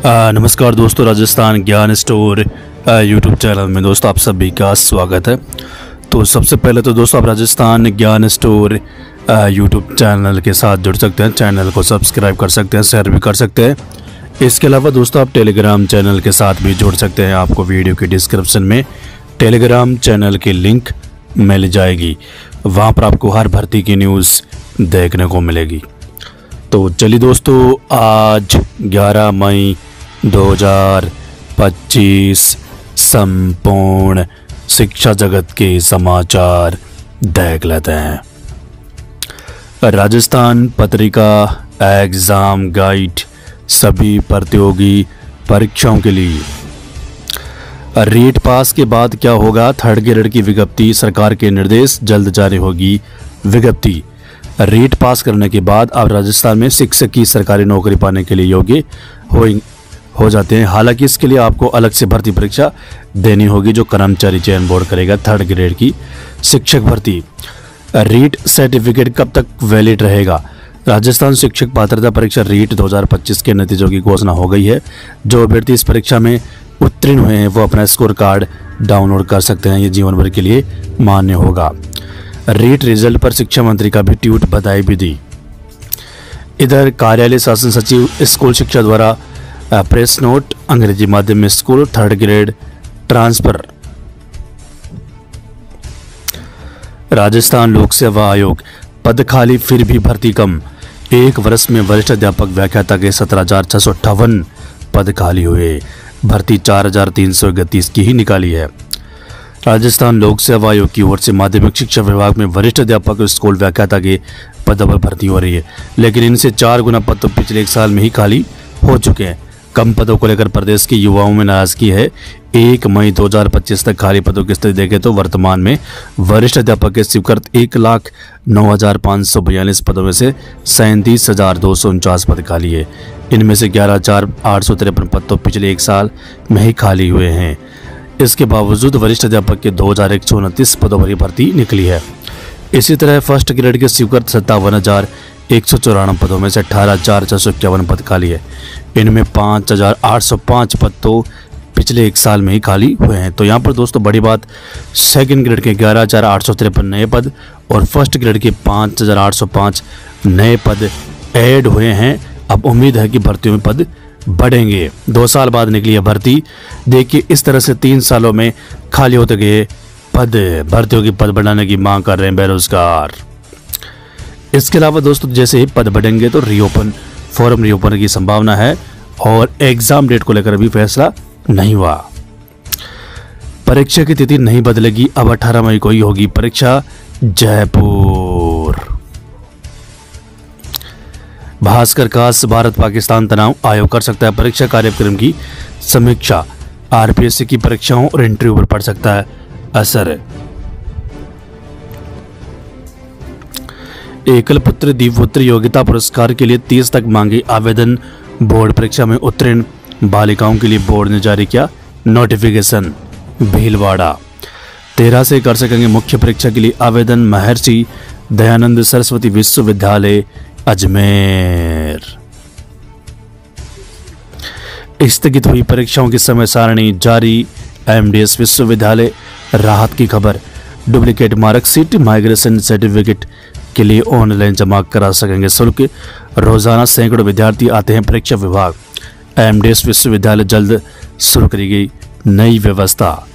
नमस्कार दोस्तों, राजस्थान ज्ञान स्टोर यूट्यूब चैनल में दोस्तों आप सभी का स्वागत है। तो सबसे पहले तो दोस्तों आप राजस्थान ज्ञान स्टोर यूट्यूब चैनल के साथ जुड़ सकते हैं, चैनल को सब्सक्राइब कर सकते हैं, शेयर भी कर सकते हैं। इसके अलावा दोस्तों आप टेलीग्राम चैनल के साथ भी जुड़ सकते हैं। आपको वीडियो के डिस्क्रिप्शन में टेलीग्राम चैनल की लिंक मिल जाएगी, वहाँ पर आपको हर भर्ती की न्यूज़ देखने को मिलेगी। तो चलिए दोस्तों, आज 11 मई 2025 संपूर्ण शिक्षा जगत के समाचार देख लेते हैं। राजस्थान पत्रिका एग्जाम गाइड सभी प्रतियोगी परीक्षाओं के लिए। रीट पास के बाद क्या होगा? थर्ड ग्रेड की विज्ञप्ति, सरकार के निर्देश, जल्द जारी होगी विज्ञप्ति। रीट पास करने के बाद आप राजस्थान में शिक्षक की सरकारी नौकरी पाने के लिए योग्य हो जाते हैं। हालांकि इसके लिए आपको अलग से भर्ती परीक्षा देनी होगी जो कर्मचारी चयन बोर्ड करेगा। थर्ड ग्रेड की शिक्षक भर्ती। रीट सर्टिफिकेट कब तक वैलिड रहेगा? राजस्थान शिक्षक पात्रता परीक्षा रीट 2025 के नतीजों की घोषणा हो गई है। जो अभ्यर्थी इस परीक्षा में उत्तीर्ण हुए हैं वो अपना स्कोर कार्ड डाउनलोड कर सकते हैं। ये जीवन भर के लिए मान्य होगा। रीट रिजल्ट पर शिक्षा मंत्री का भी ट्वीट, बधाई भी दी। इधर कार्यालय शासन सचिव स्कूल शिक्षा द्वारा प्रेस नोट, अंग्रेजी माध्यम में school third grade transfer. Rajasthan लोक सेवा आयोग, पद खाली फिर भी भर्ती कम। एक वर्ष में वरिष्ठ अध्यापक व्याख्याता के 17,658 पद खाली हुए। भर्ती 4,331 की ही निकाली है। राजस्थान लोक सेवा आयोग की ओर से माध्यमिक शिक्षा विभाग में वरिष्ठ अध्यापक और स्कूल व्याख्याता के पदों पर भर्ती हो रही है, लेकिन इनसे 4 गुना पद तो पिछले एक साल में ही खाली हो चुके हैं। कम पदों को लेकर प्रदेश के युवाओं में नाराजगी है। 1 मई 2025 तक खाली पदों की स्थिति देखें तो वर्तमान में वरिष्ठ अध्यापक के स्वीकृत 1,09,542 पदों में से 37,249 पद खाली है। इनमें से 11,853 पद तो पिछले एक साल में ही खाली हुए हैं। इसके बावजूद वरिष्ठ अध्यापक के 2,129 पदों पर भर्ती निकली है। इसी तरह फर्स्ट ग्रेड के स्वीकृत 57,194 पदों में से 18,451 पद खाली है। इनमें 5,805 पद तो पिछले एक साल में ही खाली हुए हैं। तो यहाँ पर दोस्तों बड़ी बात, सेकंड ग्रेड के 11,853 नए पद और फर्स्ट ग्रेड के 5,805 नए पद ऐड हुए हैं। अब उम्मीद है कि भर्तियों में पद बढ़ेंगे। 2 साल बाद निकली है भर्ती। देखिए इस तरह से 3 सालों में खाली होते गए पद। भर्तियों की पद बढ़ाने की मांग कर रहे हैं बेरोजगार। इसके अलावा दोस्तों जैसे ही पद बढ़ेंगे तो फॉर्म रीओपन की संभावना है और एग्जाम डेट को लेकर अभी फैसला नहीं हुआ। परीक्षा की तिथि नहीं बदलेगी, अब 18 मई को ही होगी परीक्षा। जयपुर। भास्कर का भारत पाकिस्तान तनाव आयोग कर सकता है परीक्षा कार्यक्रम की समीक्षा। आरपीएससी की परीक्षाओं और इंटरव्यू पर पड़ सकता है असर। एकल पुत्र दीपपुत्र योग्यता पुरस्कार के लिए 30 तक मांगे आवेदन। बोर्ड परीक्षा में उत्तीर्ण बालिकाओं के लिए बोर्ड ने जारी किया नोटिफिकेशन। भीलवाड़ा। 13 से कर सकेंगे मुख्य परीक्षा के लिए आवेदन। महर्षि दयानंद सरस्वती विश्वविद्यालय अजमेर। स्थगित हुई परीक्षाओं की समय सारणी जारी। एमडीएस विश्वविद्यालय राहत की खबर। डुप्लीकेट मार्कशीट, माइग्रेशन सर्टिफिकेट के लिए ऑनलाइन जमा करा सकेंगे शुल्क। रोजाना सैकड़ों विद्यार्थी आते हैं परीक्षा विभाग। एमडीएस विश्वविद्यालय जल्द शुरू करेगी नई व्यवस्था।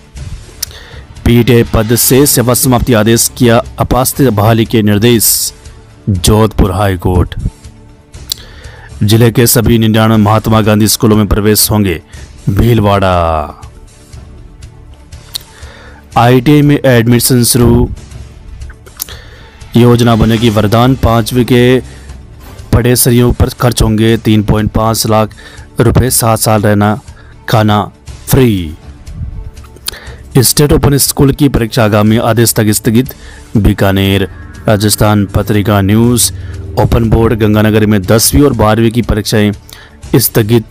पीटीआई पद से सेवा समाप्ति आदेश किया अपात्र बहाली के निर्देश। Jodhpur high court. जिले के सभी 99 महात्मा गांधी स्कूलों में प्रवेश होंगे। भीलवाड़ा। आईटीआई में एडमिशन शुरू, योजना बनेगी वरदान। 5वीं के पढ़ेसरियों पर खर्च होंगे 3.5 लाख रुपए। 7 साल रहना खाना फ्री। स्टेट ओपन स्कूल की परीक्षा आगामी आदेश तक स्थगित। Bikaner. Rajasthan Patrika news. Open board Ganganagar में 10वीं और 12वीं की परीक्षाएं स्थगित।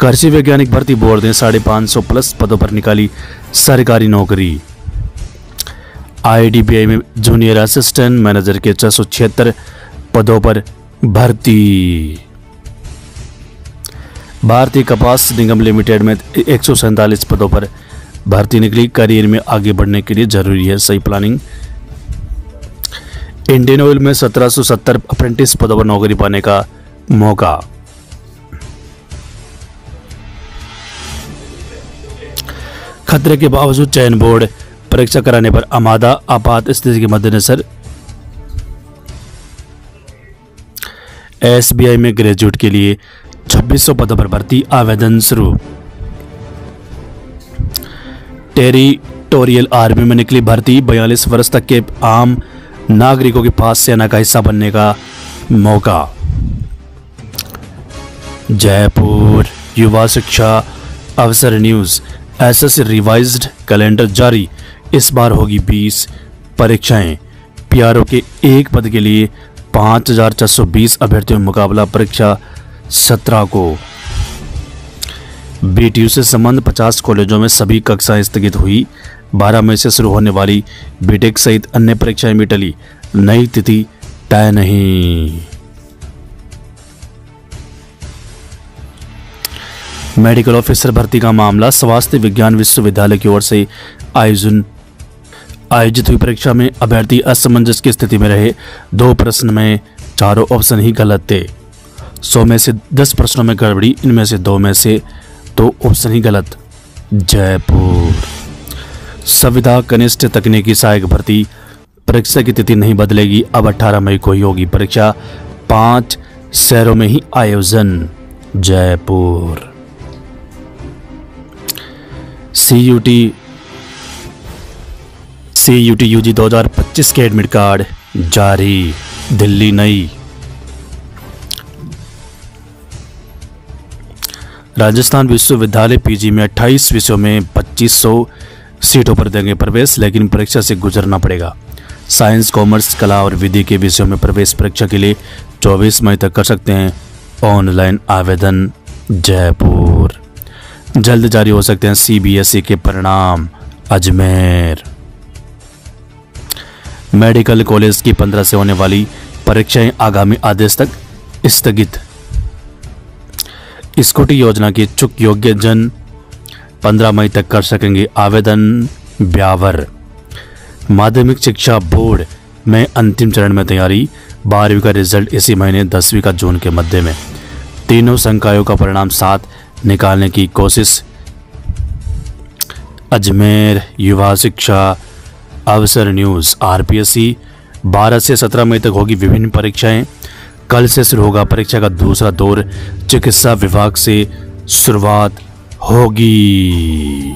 कृषि वैज्ञानिक भर्ती बोर्ड ने 550 प्लस पदों पर निकाली सरकारी नौकरी। आईडीबीआई में जूनियर असिस्टेंट मैनेजर के 676 पदों पर भर्ती। भारतीय कपास निगम लिमिटेड में 147 पदों पर भर्ती निकली। करियर में आगे बढ़ने के लिए जरूरी है सही प्लानिंग। इंडियन ऑयल में 1770 अप्रेंटिस पदों पर नौकरी पाने का मौका। खतरे के बावजूद चयन बोर्ड परीक्षा कराने पर आमादा। आपात स्थिति के मद्देनजर एसबीआई में ग्रेजुएट के लिए 2600 पदों पर भर्ती आवेदन शुरू। टेरिटोरियल आर्मी में निकली भर्ती। 42 वर्ष तक के आम नागरिकों के पास सेना का हिस्सा बनने का मौका। जयपुर युवा शिक्षा अवसर न्यूज। एसएससी रिवाइज्ड कैलेंडर जारी। इस बार होगी 20 परीक्षाएं। पीआरओ के एक पद के लिए 5420 अभ्यर्थियों में मुकाबला। परीक्षा 17 को। बीटीयू से संबंध 50 कॉलेजों में सभी कक्षाएं स्थगित हुई। 12 मई से शुरू होने वाली बीटेक सहित अन्य परीक्षाएं भी टली। नई तिथि तय नहीं। मेडिकल ऑफिसर भर्ती का मामला। स्वास्थ्य विज्ञान विश्वविद्यालय की ओर से आयोजित हुई परीक्षा में अभ्यर्थी असमंजस की स्थिति में रहे। 2 प्रश्न में चारों ऑप्शन ही गलत थे। 100 में से 10 प्रश्नों में गड़बड़ी। इनमें से 2 में से 2 ऑप्शन ही गलत। जयपुर संविदा कनिष्ठ तकनीकी सहायक भर्ती। परीक्षा की तिथि नहीं बदलेगी। अब 18 मई को ही होगी परीक्षा। 5 शहरों में ही आयोजन। जयपुर CUT UG 2025 के एडमिट कार्ड जारी। दिल्ली नई। राजस्थान विश्वविद्यालय पीजी में 28 विषयों में 2500 सीटों पर देंगे प्रवेश, लेकिन परीक्षा से गुजरना पड़ेगा। साइंस कॉमर्स कला और विधि के विषयों में प्रवेश परीक्षा के लिए 24 मई तक कर सकते हैं ऑनलाइन आवेदन। जयपुर जल्द जारी हो सकते हैं CBSE के परिणाम। अजमेर मेडिकल कॉलेज की 15 से होने वाली परीक्षाएं आगामी आदेश तक स्थगित। स्कूटी योजना के इच्छुक योग्य जन 15 मई तक कर सकेंगे आवेदन। ब्यावर माध्यमिक शिक्षा बोर्ड में अंतिम चरण में तैयारी। 12वीं का रिजल्ट इसी महीने 10वीं का जून के मध्य में। तीनों संकायों का परिणाम साथ निकालने की कोशिश। अजमेर युवा शिक्षा अवसर न्यूज। RPSC 12 से 17 मई तक होगी विभिन्न परीक्षाएं। कल से शुरू होगा परीक्षा का दूसरा दौर। चिकित्सा विभाग से शुरुआत होगी।